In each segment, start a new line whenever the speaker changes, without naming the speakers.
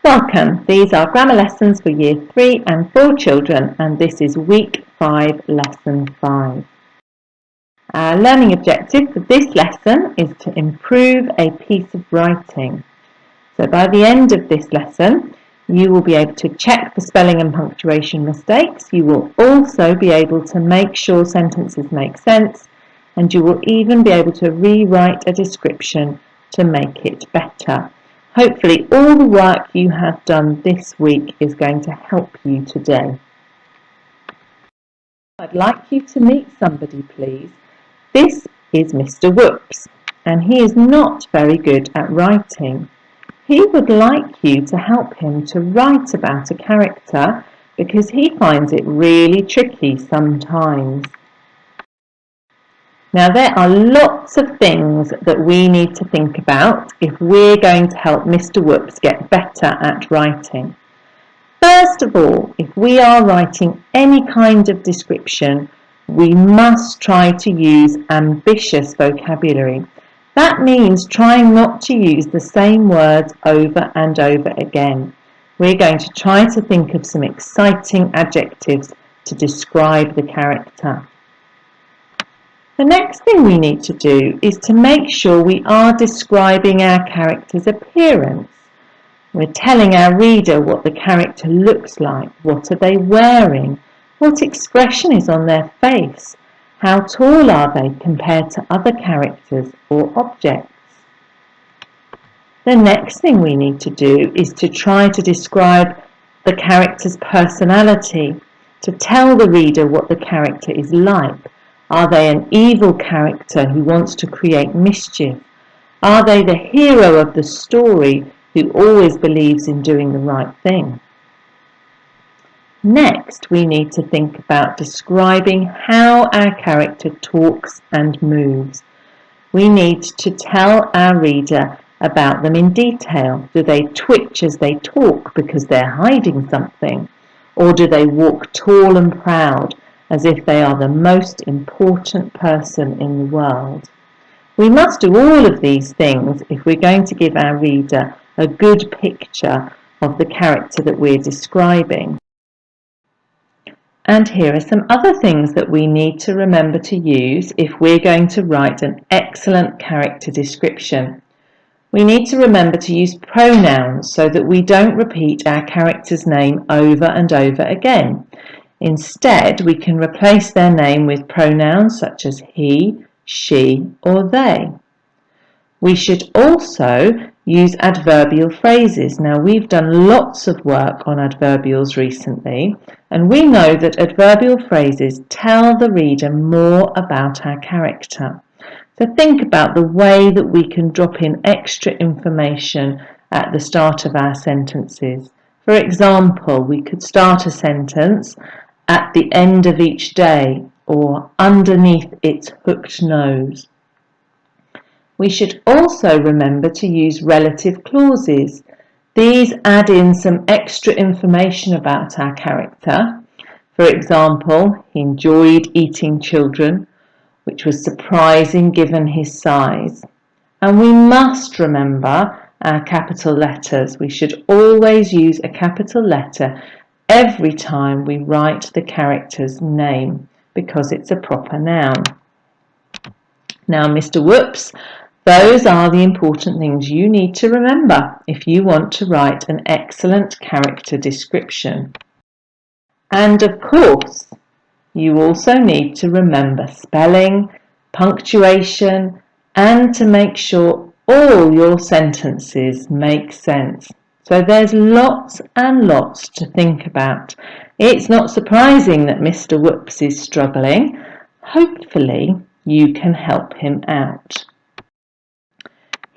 Welcome, these are grammar lessons for Year 3 and 4 children, and this is Week 5, Lesson 5. Our learning objective for this lesson is to improve a piece of writing. So by the end of this lesson, you will be able to check for spelling and punctuation mistakes. You will also be able to make sure sentences make sense, and you will even be able to rewrite a description to make it better. Hopefully all the work you have done this week is going to help you today. I'd like you to meet somebody, please. This is Mr. Woops, and he is not very good at writing. He would like you to help him to write about a character because he finds it really tricky sometimes. Now there are lots of things that we need to think about if we're going to help Mr. Woops get better at writing. First of all, if we are writing any kind of description, we must try to use ambitious vocabulary. That means trying not to use the same words over and over again. We're going to try to think of some exciting adjectives to describe the character. The next thing we need to do is to make sure we are describing our character's appearance. We're telling our reader what the character looks like, what are they wearing, what expression is on their face, how tall are they compared to other characters or objects. The next thing we need to do is to try to describe the character's personality, to tell the reader what the character is like. Are they an evil character who wants to create mischief? Are they the hero of the story who always believes in doing the right thing? Next, we need to think about describing how our character talks and moves. We need to tell our reader about them in detail. Do they twitch as they talk because they're hiding something? Or do they walk tall and proud, as if they are the most important person in the world? We must do all of these things if we're going to give our reader a good picture of the character that we're describing. And here are some other things that we need to remember to use if we're going to write an excellent character description. We need to remember to use pronouns so that we don't repeat our character's name over and over again. Instead, we can replace their name with pronouns such as he, she, or they. We should also use adverbial phrases. Now, we've done lots of work on adverbials recently, and we know that adverbial phrases tell the reader more about our character. So think about the way that we can drop in extra information at the start of our sentences. For example, we could start a sentence at the end of each day, or underneath its hooked nose. We should also remember to use relative clauses. These add in some extra information about our character. For example, he enjoyed eating children, which was surprising given his size. And we must remember our capital letters. We should always use a capital letter every time we write the character's name because it's a proper noun. Now, Mr. Woops, those are the important things you need to remember if you want to write an excellent character description. And of course, you also need to remember spelling, punctuation, and to make sure all your sentences make sense. So there's lots and lots to think about. It's not surprising that Mr. Woops is struggling. Hopefully you can help him out.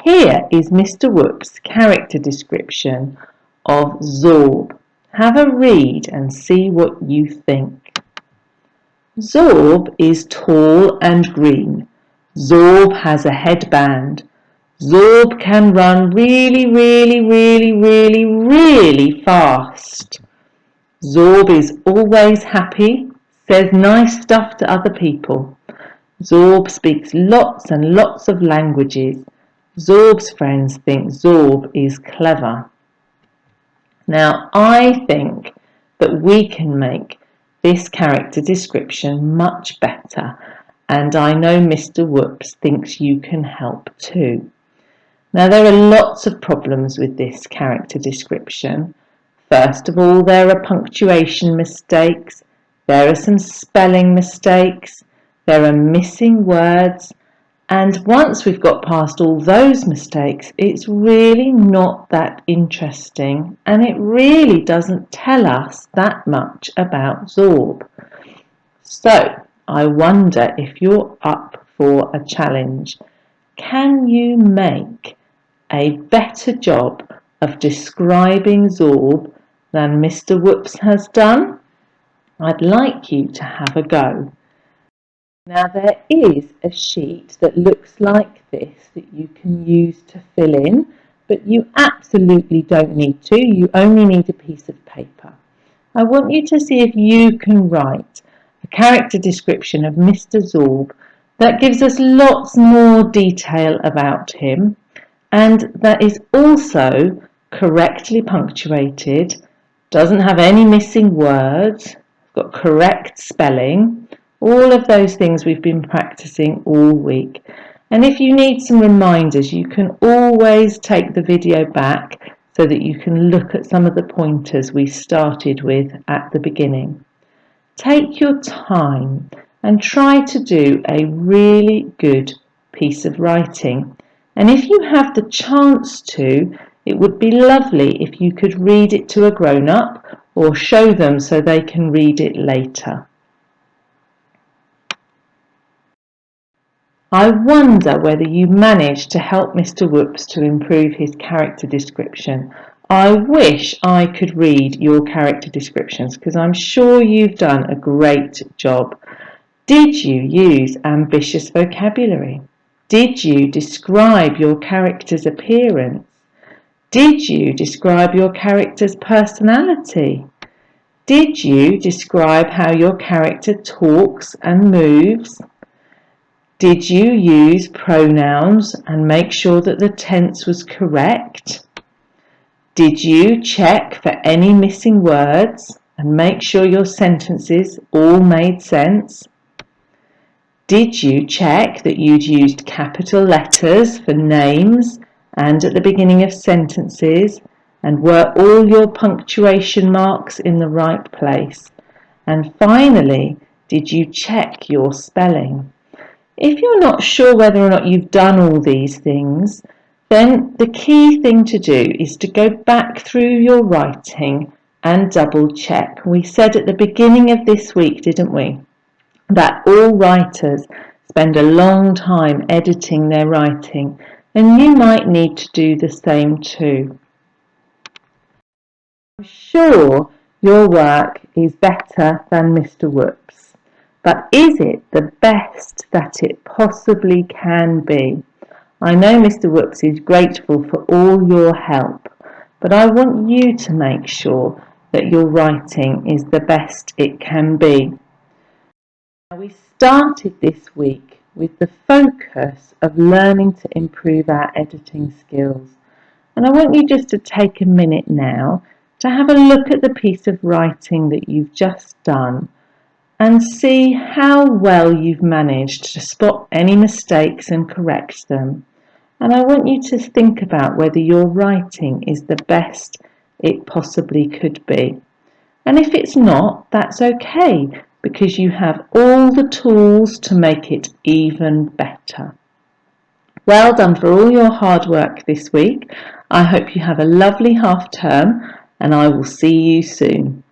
Here is Mr. Woops' character description of Zorb. Have a read and see what you think. Zorb is tall and green. Zorb has a headband. Zorb can run really fast. Zorb is always happy, says nice stuff to other people. Zorb speaks lots and lots of languages. Zorb's friends think Zorb is clever. Now, I think that we can make this character description much better, and I know Mr. Woops thinks you can help too. Now, there are lots of problems with this character description. First of all, there are punctuation mistakes, there are some spelling mistakes, there are missing words, and once we've got past all those mistakes, it's really not that interesting, and it really doesn't tell us that much about Zorb. So, I wonder if you're up for a challenge. Can you make a better job of describing Zorb than Mr. Woops has done? I'd like you to have a go. Now, there is a sheet that looks like this that you can use to fill in, but you absolutely don't need to. You only need a piece of paper. I want you to see if you can write a character description of Mr. Zorb that gives us lots more detail about him, and that is also correctly punctuated, doesn't have any missing words, got correct spelling, all of those things we've been practicing all week. And if you need some reminders, you can always take the video back so that you can look at some of the pointers we started with at the beginning. Take your time and try to do a really good piece of writing. And if you have the chance to, it would be lovely if you could read it to a grown-up or show them so they can read it later. I wonder whether you managed to help Mr. Woops to improve his character description. I wish I could read your character descriptions because I'm sure you've done a great job. Did you use ambitious vocabulary? Did you describe your character's appearance? Did you describe your character's personality? Did you describe how your character talks and moves? Did you use pronouns and make sure that the tense was correct? Did you check for any missing words and make sure your sentences all made sense? Did you check that you'd used capital letters for names and at the beginning of sentences, and were all your punctuation marks in the right place? And finally, did you check your spelling? If you're not sure whether or not you've done all these things, then the key thing to do is to go back through your writing and double check. We said at the beginning of this week, didn't we, that all writers spend a long time editing their writing, and you might need to do the same too. I'm sure your work is better than Mr. Woops, but is it the best that it possibly can be? I know Mr. Woops is grateful for all your help, but I want you to make sure that your writing is the best it can be. Now, we started this week with the focus of learning to improve our editing skills, and I want you just to take a minute now to have a look at the piece of writing that you've just done and see how well you've managed to spot any mistakes and correct them. And I want you to think about whether your writing is the best it possibly could be. And if it's not, that's okay, because you have all the tools to make it even better. Well done for all your hard work this week. I hope you have a lovely half term, and I will see you soon.